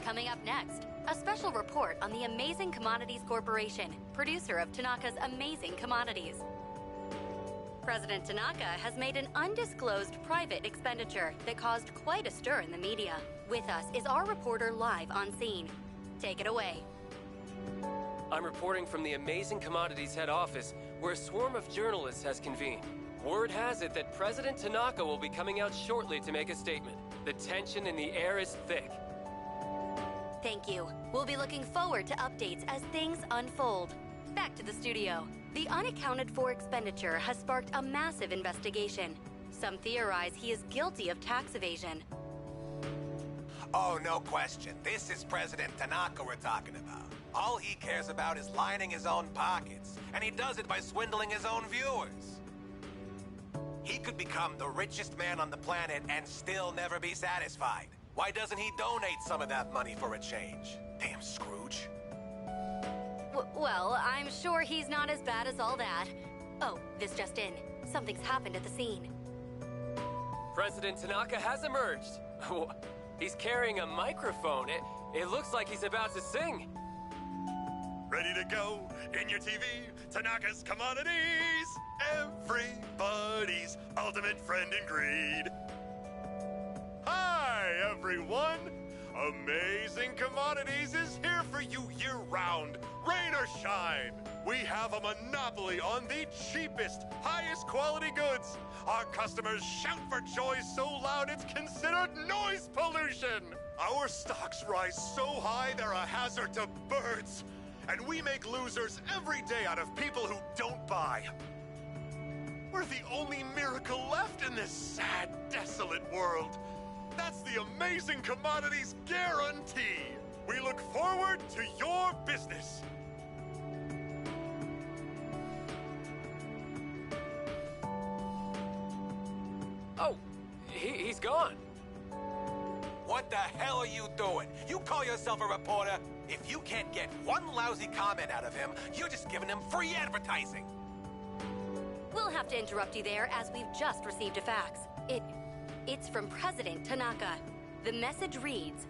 Coming up next, a special report on the Amazing Commodities Corporation, producer of Tanaka's Amazing Commodities. President Tanaka has made an undisclosed private expenditure that caused quite a stir in the media. With us is our reporter live on scene. Take it away. I'm reporting from the Amazing Commodities head office, where a swarm of journalists has convened. Word has it that President Tanaka will be coming out shortly to make a statement. The tension in the air is thick. Thank you. We'll be looking forward to updates as things unfold. Back to the studio. The unaccounted-for expenditure has sparked a massive investigation. Some theorize he is guilty of tax evasion. Oh, no question. This is President Tanaka we're talking about. All he cares about is lining his own pockets, and he does it by swindling his own viewers. He could become the richest man on the planet and still never be satisfied. Why doesn't he donate some of that money for a change? Damn Scrooge. Well, I'm sure he's not as bad as all that. Oh, this just in. Something's happened at the scene. President Tanaka has emerged. He's carrying a microphone. It looks like he's about to sing. Ready to go? In your TV, Tanaka's Commodities! Everybody's ultimate friend in greed. Hi, everyone! Amazing Commodities is here for you year-round, rain or shine. We have a monopoly on the cheapest, highest quality goods. Our customers shout for joy so loud it's considered noise pollution. Our stocks rise so high they're a hazard to birds. And we make losers every day out of people who don't buy. We're the only miracle left in this sad, desolate world. That's the Amazing Commodities guarantee. We look forward to your business. Oh, he's gone. What the hell are you doing? You call yourself a reporter? If you can't get one lousy comment out of him, you're just giving him free advertising. We'll have to interrupt you there as we've just received a fax. It's from President Tanaka. The message reads,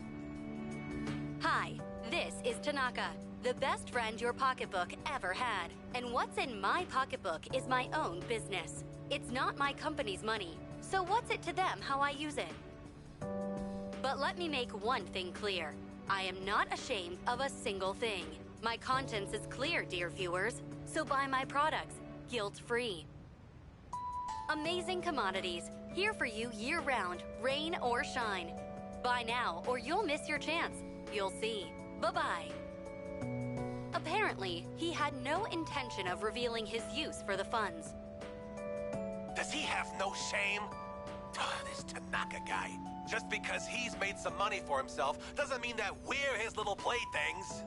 "Hi, this is Tanaka, the best friend your pocketbook ever had. And what's in my pocketbook is my own business. It's not my company's money, so what's it to them how I use it? But let me make one thing clear. I am not ashamed of a single thing. My conscience is clear, dear viewers, so buy my products, guilt-free. Amazing Commodities, here for you year-round, rain or shine. Buy now, or you'll miss your chance. You'll see. Bye-bye." Apparently, he had no intention of revealing his use for the funds. Does he have no shame? This Tanaka guy. Just because he's made some money for himself doesn't mean that we're his little playthings.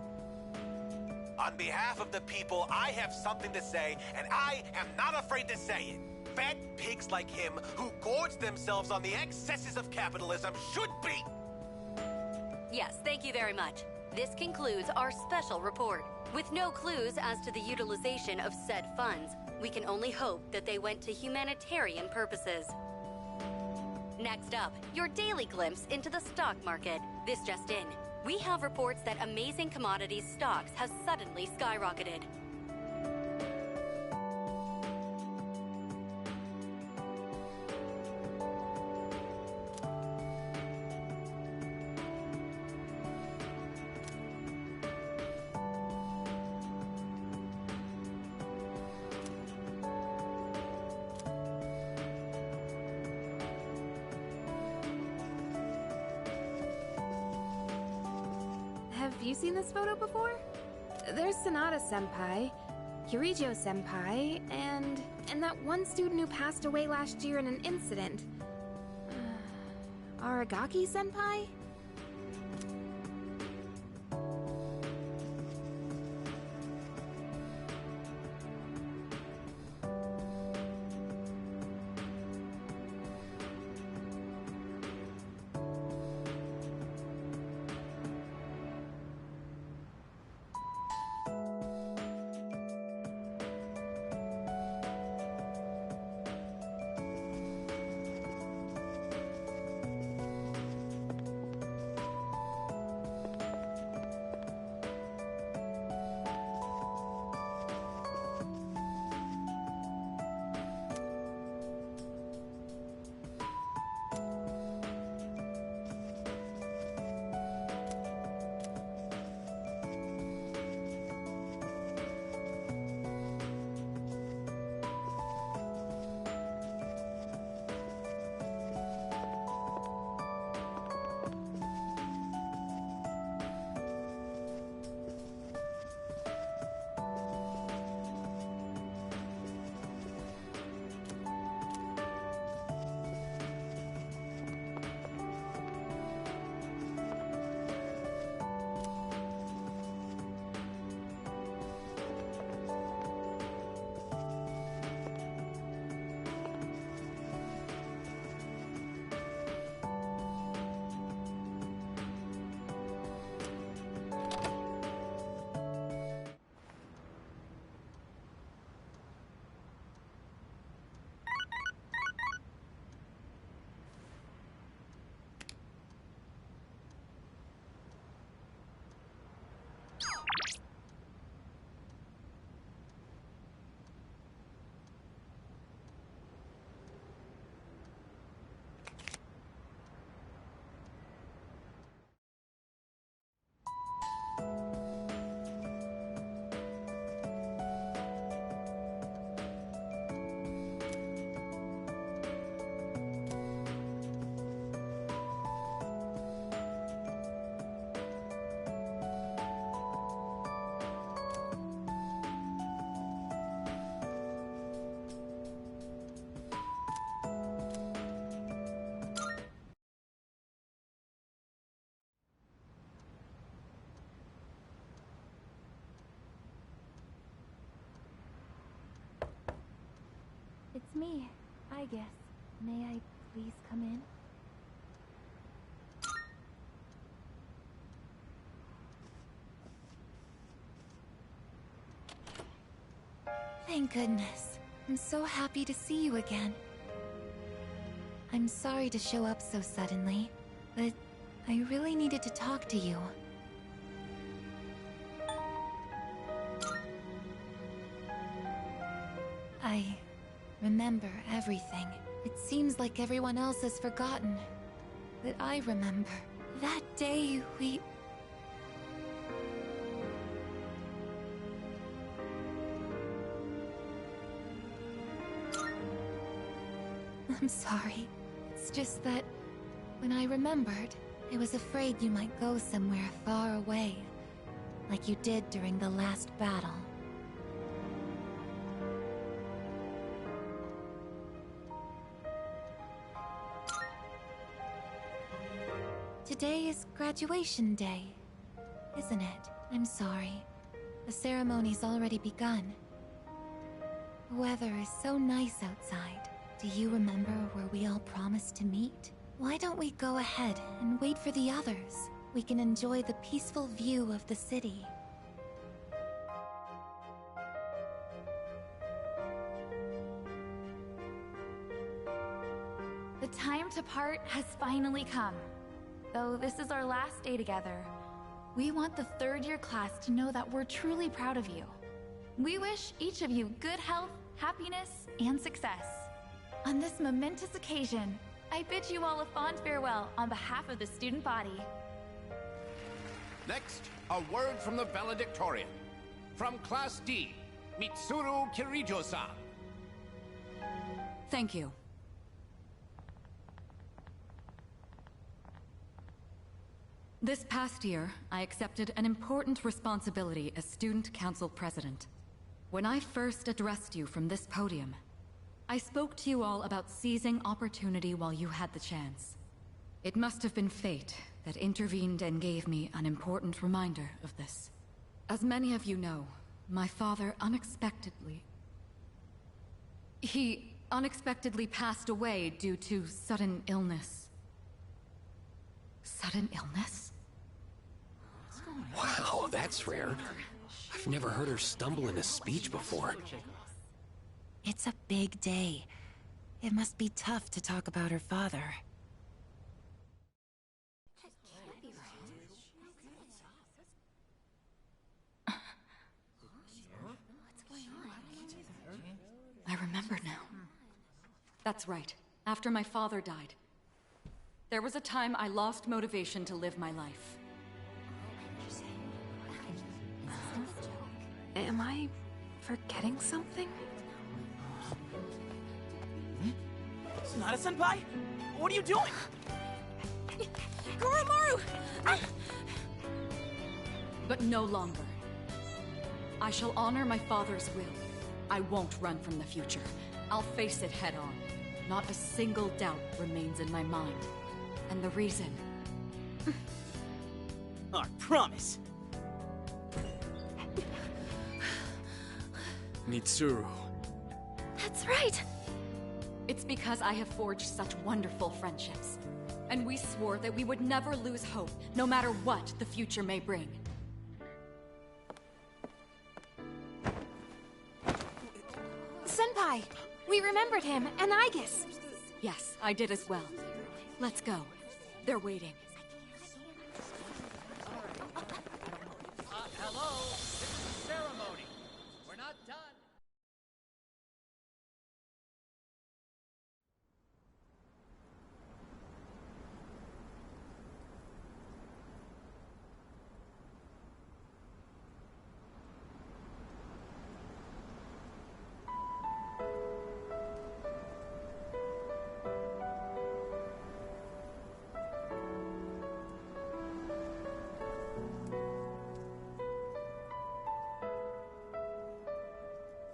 On behalf of the people, I have something to say, and I am not afraid to say it. Fat pigs like him who gorge themselves on the excesses of capitalism should be... Yes, thank you very much. This concludes our special report. With no clues as to the utilization of said funds, we can only hope that they went to humanitarian purposes. Next up, your daily glimpse into the stock market. This just in. We have reports that Amazing Commodities stocks have suddenly skyrocketed. Have you seen this photo before? There's Sanada-senpai, Yurijo-senpai, and that one student who passed away last year in an incident. Aragaki-senpai? It's me, I guess. May I please come in? Thank goodness. I'm so happy to see you again. I'm sorry to show up so suddenly, but I really needed to talk to you. I remember everything. It seems like everyone else has forgotten, but I remember. That day we... I'm sorry. It's just that when I remembered, I was afraid you might go somewhere far away, like you did during the last battle. Today is graduation day, isn't it? I'm sorry. The ceremony's already begun. The weather is so nice outside. Do you remember where we all promised to meet? Why don't we go ahead and wait for the others? We can enjoy the peaceful view of the city. The time to part has finally come. Though this is our last day together, we want the third-year class to know that we're truly proud of you. We wish each of you good health, happiness, and success. On this momentous occasion, I bid you all a fond farewell on behalf of the student body. Next, a word from the valedictorian. From Class D, Mitsuru Kirijo-san. Thank you. This past year, I accepted an important responsibility as Student Council President. When I first addressed you from this podium, I spoke to you all about seizing opportunity while you had the chance. It must have been fate that intervened and gave me an important reminder of this. As many of you know, my father He unexpectedly passed away due to sudden illness. Sudden illness? Wow, that's rare. I've never heard her stumble in a speech before. It's a big day. It must be tough to talk about her father. I remember now. That's right. After my father died, there was a time I lost motivation to live my life. Am I forgetting something? Sonata-senpai? What are you doing? Goromaru! But no longer. I shall honor my father's will. I won't run from the future. I'll face it head on. Not a single doubt remains in my mind. And the reason... I promise. Mitsuru. That's right! It's because I have forged such wonderful friendships. And we swore that we would never lose hope, no matter what the future may bring. Senpai! We remembered him, and Aigis! Yes, I did as well. Let's go. They're waiting. Hello? This is the ceremony. We're not done.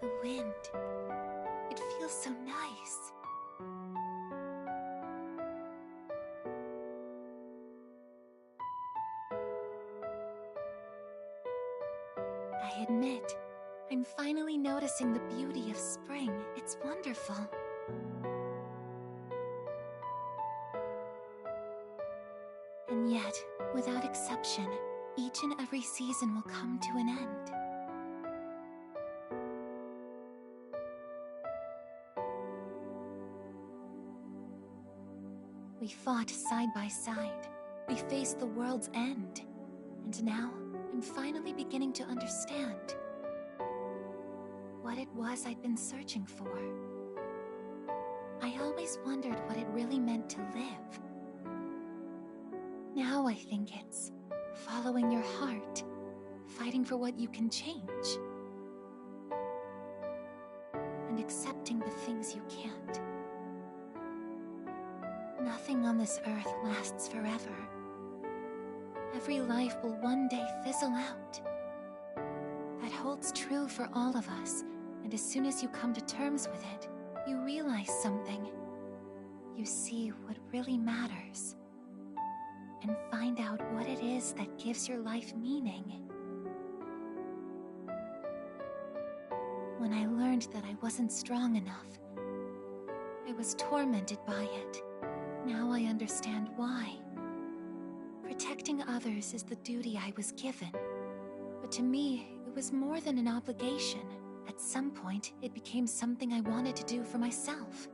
The wind. It feels so nice. I admit, I'm finally noticing the beauty of spring. It's wonderful. Without exception, each and every season will come to an end. We fought side by side. We faced the world's end. And now, I'm finally beginning to understand what it was I'd been searching for. I always wondered what it really meant to live. Now I think it's following your heart, fighting for what you can change, and accepting the things you can't. Nothing on this earth lasts forever. Every life will one day fizzle out. That holds true for all of us, and as soon as you come to terms with it, you realize something. You see what really matters, and find out what it is that gives your life meaning. When I learned that I wasn't strong enough, I was tormented by it. Now I understand why. Protecting others is the duty I was given. But to me, it was more than an obligation. At some point, it became something I wanted to do for myself.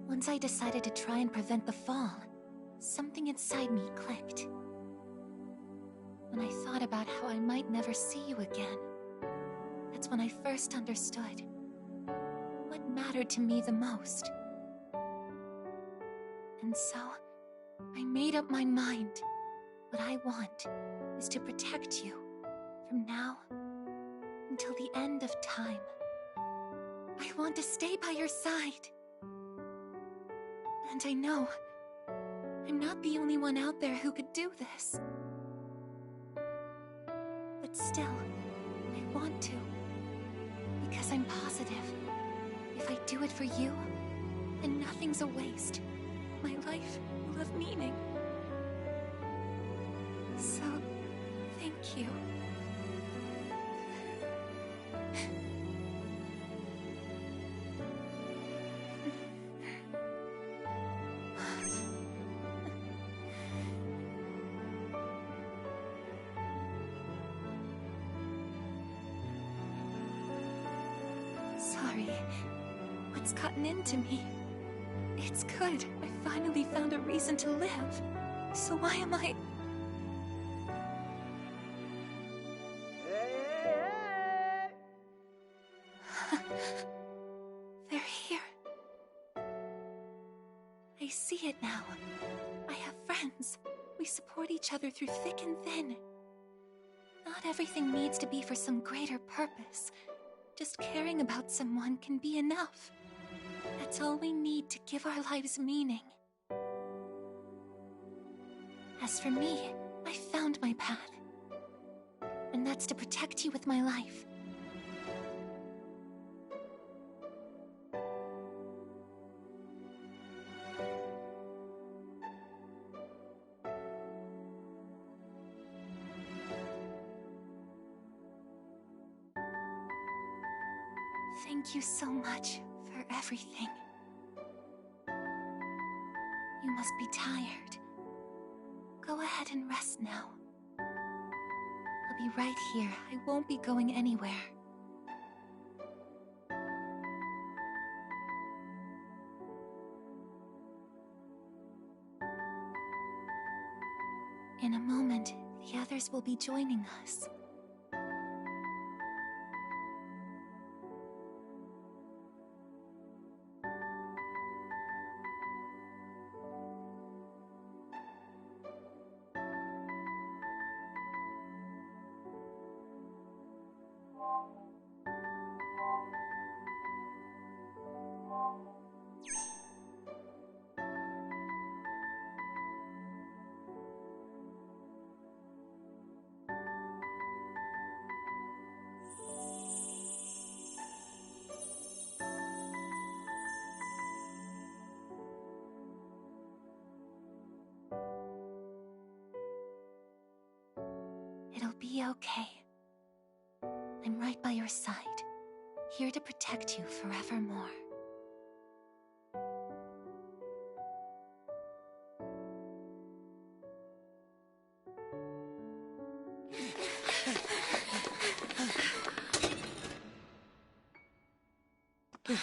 Once I decided to try and prevent the fall, something inside me clicked. When I thought about how I might never see you again, that's when I first understood what mattered to me the most. And so, I made up my mind. What I want is to protect you from now until the end of time. I want to stay by your side. And I know I'm not the only one out there who could do this. But still, I want to. Because I'm positive, if I do it for you, then nothing's a waste. My life will have meaning. So, thank you. Sorry. What's gotten into me? It's good. I finally found a reason to live. So why am I... They're here. I see it now. I have friends. We support each other through thick and thin. Not everything needs to be for some greater purpose. Just caring about someone can be enough. That's all we need to give our lives meaning. As for me, I found my path. And that's to protect you with my life. Thank you so much for everything. You must be tired. Go ahead and rest now. I'll be right here. I won't be going anywhere. In a moment, the others will be joining us. It'll be okay. I'm right by your side, here to protect you forevermore. 忘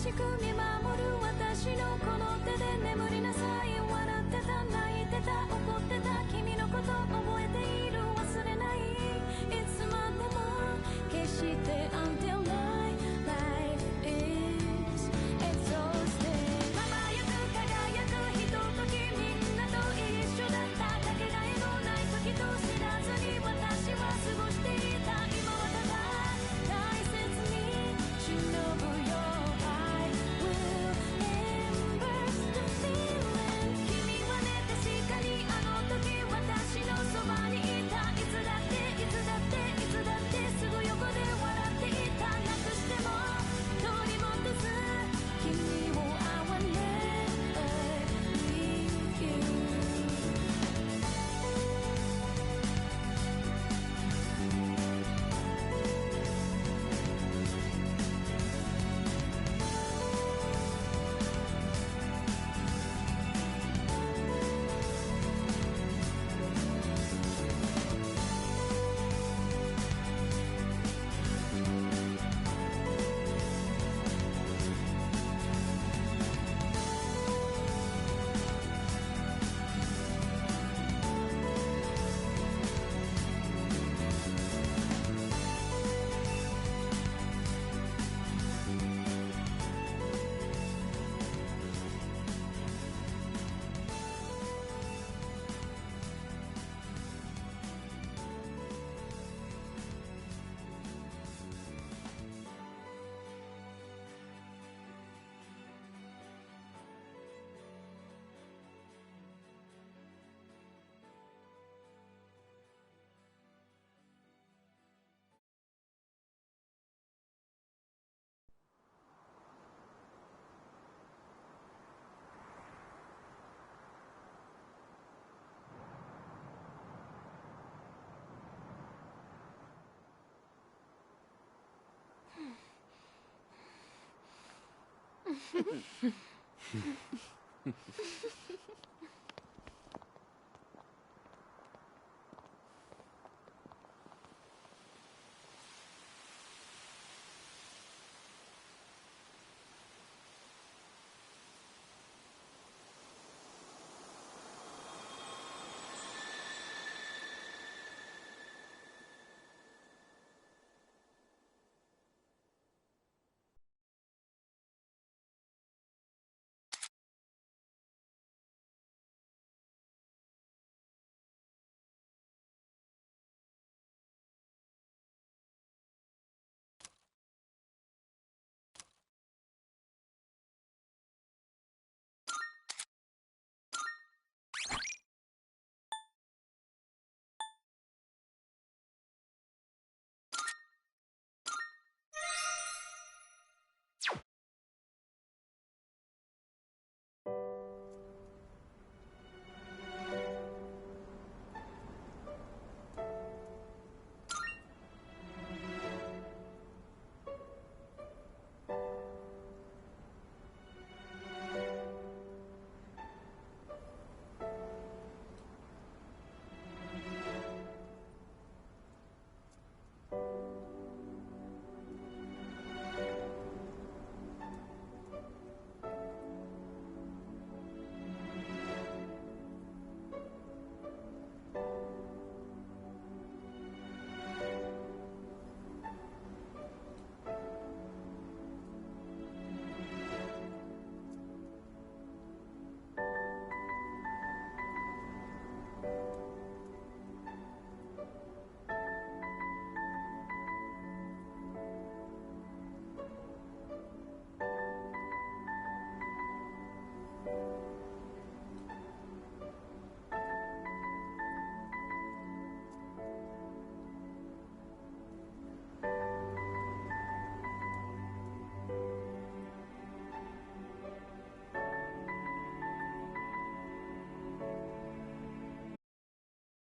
しく見守る私のこの手で眠りなさい。笑ってた泣いてた怒ってた君のこと覚えている忘れない。いつまでも決して until my life is exhausted。 輝く輝くひとときみんなと一緒だった。かけがえのない時と知らずに私は過ごしていた。今はただ大切に忍ぶよ。 I will embrace the feeling。 君はね確かにあの時私のそばにいた。いつだっていつだっていつだってすぐ横で笑っていた。なくしても取り戻す君を I will never leave you。